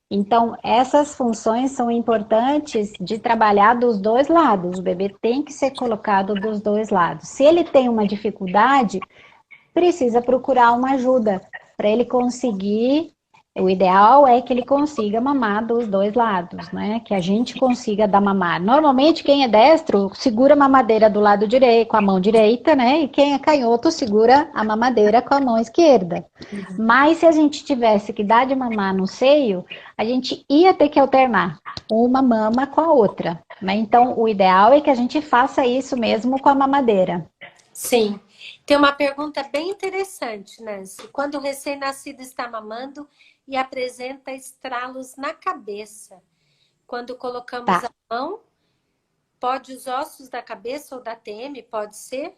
Então, essas funções são importantes de trabalhar dos dois lados. O bebê tem que ser colocado dos dois lados. Se ele tem uma dificuldade, precisa procurar uma ajuda para ele conseguir O ideal é que ele consiga mamar dos dois lados, né? Que a gente consiga dar mamar. Normalmente, quem é destro segura a mamadeira do lado direito, com a mão direita, né? E quem é canhoto segura a mamadeira com a mão esquerda. Mas se a gente tivesse que dar de mamar no seio, a gente ia ter que alternar uma mama com a outra, né? Então, o ideal é que a gente faça isso mesmo com a mamadeira. Sim. Tem uma pergunta bem interessante, Nancy. Quando o recém-nascido está mamando e apresenta estralos na cabeça, quando colocamos Tá. a mão, pode os ossos da cabeça ou da TM, pode ser?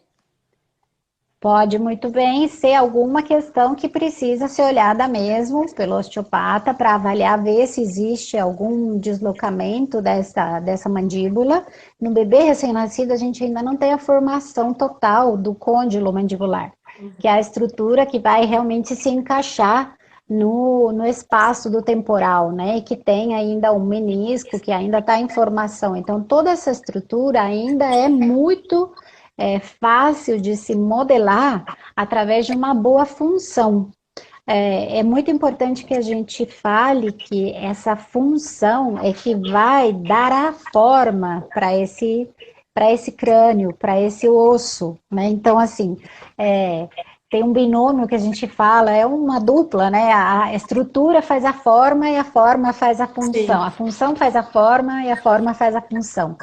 Pode muito bem ser alguma questão que precisa ser olhada mesmo pelo osteopata para avaliar, ver se existe algum deslocamento dessa mandíbula. No bebê recém-nascido, a gente ainda não tem a formação total do côndilo mandibular, que é a estrutura que vai realmente se encaixar no espaço do temporal, né? E que tem ainda um menisco que ainda está em formação. Então, toda essa estrutura ainda é muito fácil de se modelar através de uma boa função. É muito importante que a gente fale que essa função é que vai dar a forma para esse crânio, para esse osso, né? Então, assim, tem um binômio que a gente fala, é uma dupla, né? A estrutura faz a forma e a forma faz a função. Sim. A função faz a forma e a forma faz a função.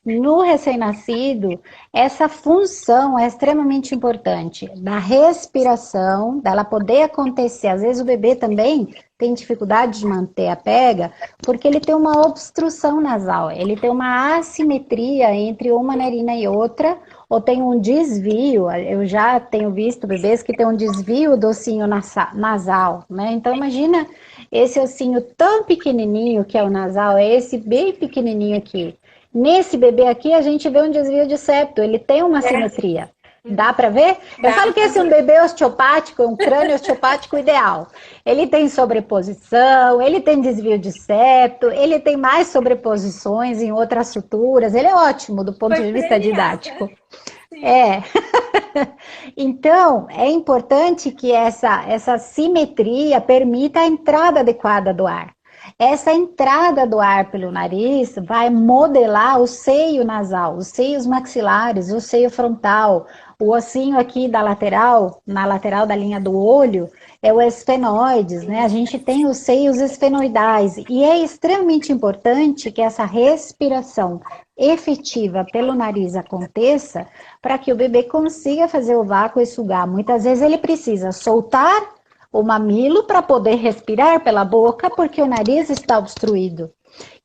No recém-nascido, essa função é extremamente importante, da respiração, dela poder acontecer. Às vezes o bebê também tem dificuldade de manter a pega, porque ele tem uma obstrução nasal, ele tem uma assimetria entre uma narina e outra, ou tem um desvio. Eu já tenho visto bebês que tem um desvio do ossinho nasal, né? Então imagina esse ossinho tão pequenininho que é o nasal, é esse bem pequenininho aqui. Nesse bebê aqui, a gente vê um desvio de septo, ele tem uma simetria. Dá para ver? Eu falo que esse é um bebê osteopático, um crânio osteopático ideal. Ele tem sobreposição, ele tem desvio de septo, ele tem mais sobreposições em outras suturas. Ele é ótimo do ponto de vista didático. É. Então, é importante que essa simetria permita a entrada adequada do ar. Essa entrada do ar pelo nariz vai modelar o seio nasal, os seios maxilares, o seio frontal, o ossinho aqui da lateral, na lateral da linha do olho, é o esfenoides, né? A gente tem os seios esfenoidais e é extremamente importante que essa respiração efetiva pelo nariz aconteça para que o bebê consiga fazer o vácuo e sugar. Muitas vezes ele precisa soltar o mamilo para poder respirar pela boca, porque o nariz está obstruído.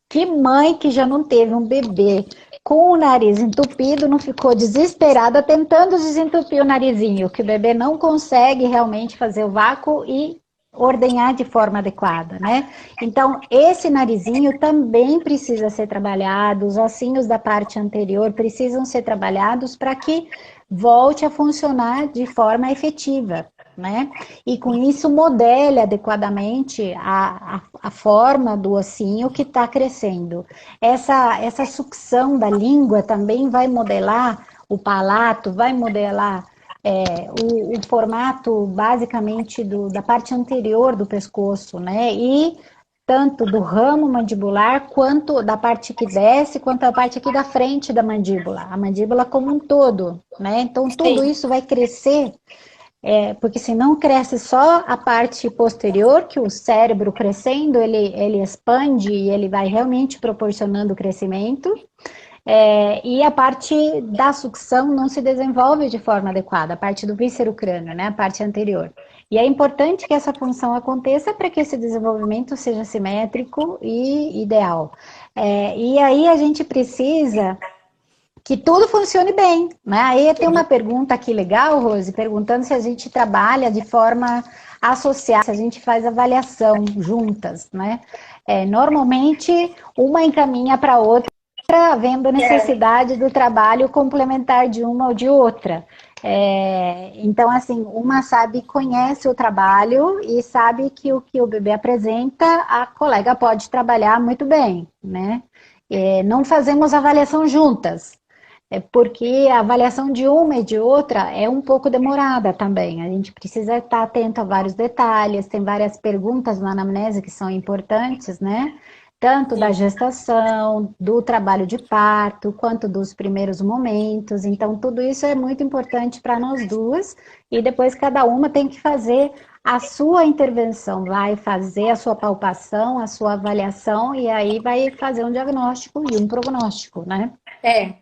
Que mãe que já não teve um bebê com o nariz entupido, não ficou desesperada tentando desentupir o narizinho, que o bebê não consegue realmente fazer o vácuo e ordenhar de forma adequada, né? Então, esse narizinho também precisa ser trabalhado, os ossinhos da parte anterior precisam ser trabalhados para que volte a funcionar de forma efetiva, né? E com isso modele adequadamente a forma do ossinho que está crescendo. Essa sucção da língua também vai modelar o palato, vai modelar o formato basicamente da parte anterior do pescoço, né? E tanto do ramo mandibular, quanto da parte que desce, quanto a parte aqui da frente da mandíbula, a mandíbula como um todo, né? Então tudo Sim. isso vai crescer porque se não cresce só a parte posterior, que o cérebro crescendo, ele expande e ele vai realmente proporcionando o crescimento, e a parte da sucção não se desenvolve de forma adequada, a parte do víscero-crânio, né, a parte anterior. E é importante que essa função aconteça para que esse desenvolvimento seja simétrico e ideal. E aí a gente precisa que tudo funcione bem, né? Aí tem uma pergunta aqui legal, Rose, perguntando se a gente trabalha de forma associada, se a gente faz avaliação juntas, né? Normalmente, uma encaminha para a outra, havendo necessidade do trabalho complementar de uma ou de outra. Então, assim, uma sabe, conhece o trabalho e sabe que o que o bebê apresenta, a colega pode trabalhar muito bem, né? Não fazemos avaliação juntas. porque a avaliação de uma e de outra é um pouco demorada também. A gente precisa estar atento a vários detalhes, tem várias perguntas na anamnese que são importantes, né? Tanto da Sim. gestação, do trabalho de parto, quanto dos primeiros momentos. Então, tudo isso é muito importante para nós duas, e depois cada uma tem que fazer a sua intervenção, vai fazer a sua palpação, a sua avaliação, e aí vai fazer um diagnóstico e um prognóstico, né? É.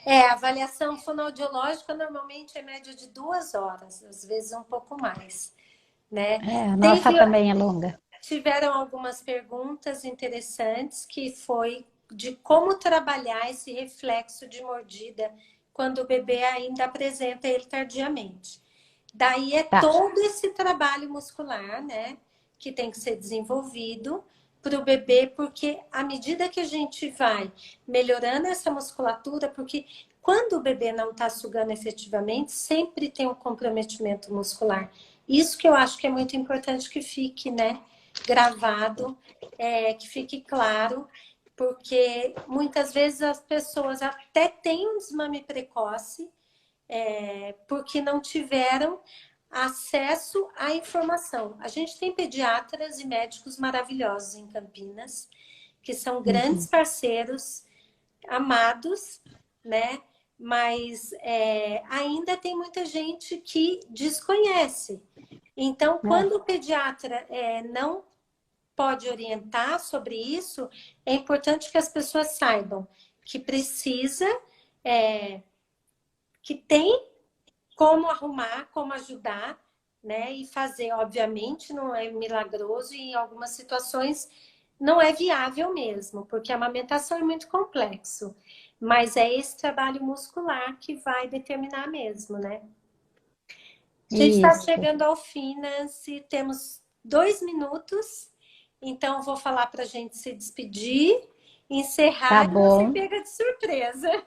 A avaliação fonoaudiológica normalmente é média de 2 horas, às vezes um pouco mais, né? A nossa Teve, também é longa. tiveram algumas perguntas interessantes que foi de como trabalhar esse reflexo de mordida quando o bebê ainda apresenta ele tardiamente. Daí é Tá. todo esse trabalho muscular, né, que tem que ser desenvolvido para o bebê, porque à medida que a gente vai melhorando essa musculatura, porque quando o bebê não está sugando efetivamente, sempre tem um comprometimento muscular. Isso que eu acho que é muito importante que fique, né, gravado, que fique claro, porque muitas vezes as pessoas até têm um desmame precoce, porque não tiveram acesso à informação. A gente tem pediatras e médicos maravilhosos em Campinas, que são grandes Uhum. parceiros, amados, né? Mas ainda tem muita gente que desconhece. Então, É. quando o pediatra não pode orientar sobre isso, é importante que as pessoas saibam que precisa, que tem como arrumar, como ajudar, né? E fazer, obviamente, não é milagroso e em algumas situações não é viável mesmo, porque a amamentação é muito complexo. Mas é esse trabalho muscular que vai determinar mesmo, né? A gente está Isso. chegando ao fim, Nancy. Temos 2 minutos, então vou falar para a gente se despedir, Tá encerrar e não ser bom. pega de surpresa.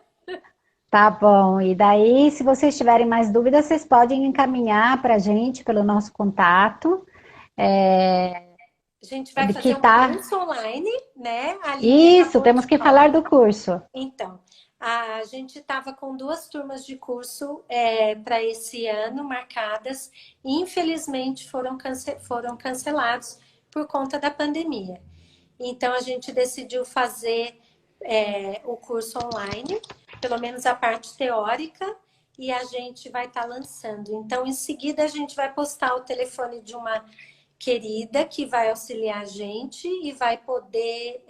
Tá bom. E daí, se vocês tiverem mais dúvidas, vocês podem encaminhar para a gente pelo nosso contato. É, A gente vai que fazer um tá. curso online, né? A Aline Isso, acabou temos de que falar falar. do curso. Então, a gente estava com 2 turmas de curso para esse ano marcadas e infelizmente foram cancelados por conta da pandemia. Então, a gente decidiu fazer o curso online, pelo menos a parte teórica, e a gente vai estar lançando. Então, em seguida, a gente vai postar o telefone de uma querida que vai auxiliar a gente e vai poder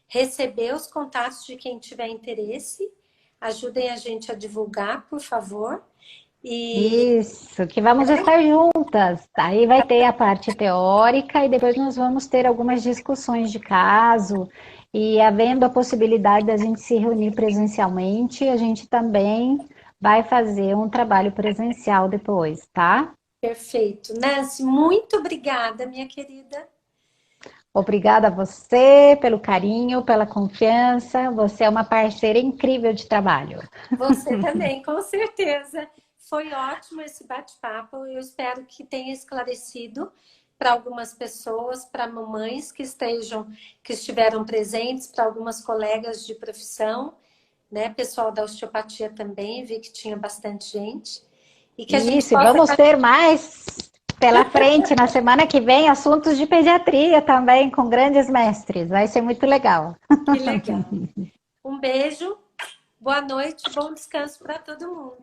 receber os contatos de quem tiver interesse. Ajudem a gente a divulgar, por favor. E Isso, que vamos estar juntas. Aí vai ter a parte teórica e depois nós vamos ter algumas discussões de caso. E havendo a possibilidade da gente se reunir presencialmente, a gente também vai fazer um trabalho presencial depois, tá? perfeito. Nancy, muito obrigada, minha querida. Obrigada a você pelo carinho, pela confiança. Você é uma parceira incrível de trabalho. Você também, com certeza. Foi ótimo esse bate-papo. Eu espero que tenha esclarecido para algumas pessoas, para mamães que estiveram presentes, para algumas colegas de profissão, né? Pessoal da osteopatia também, vi que tinha bastante gente. E que a gente Isso, e possa. vamos ter mais pela frente na semana que vem assuntos de pediatria também com grandes mestres. Vai ser muito legal. Que legal. Um beijo, boa noite, bom descanso para todo mundo.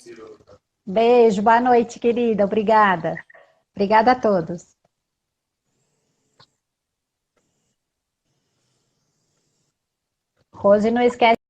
Beijo, boa noite, querida. Obrigada. Obrigada a todos. Rose, não esquece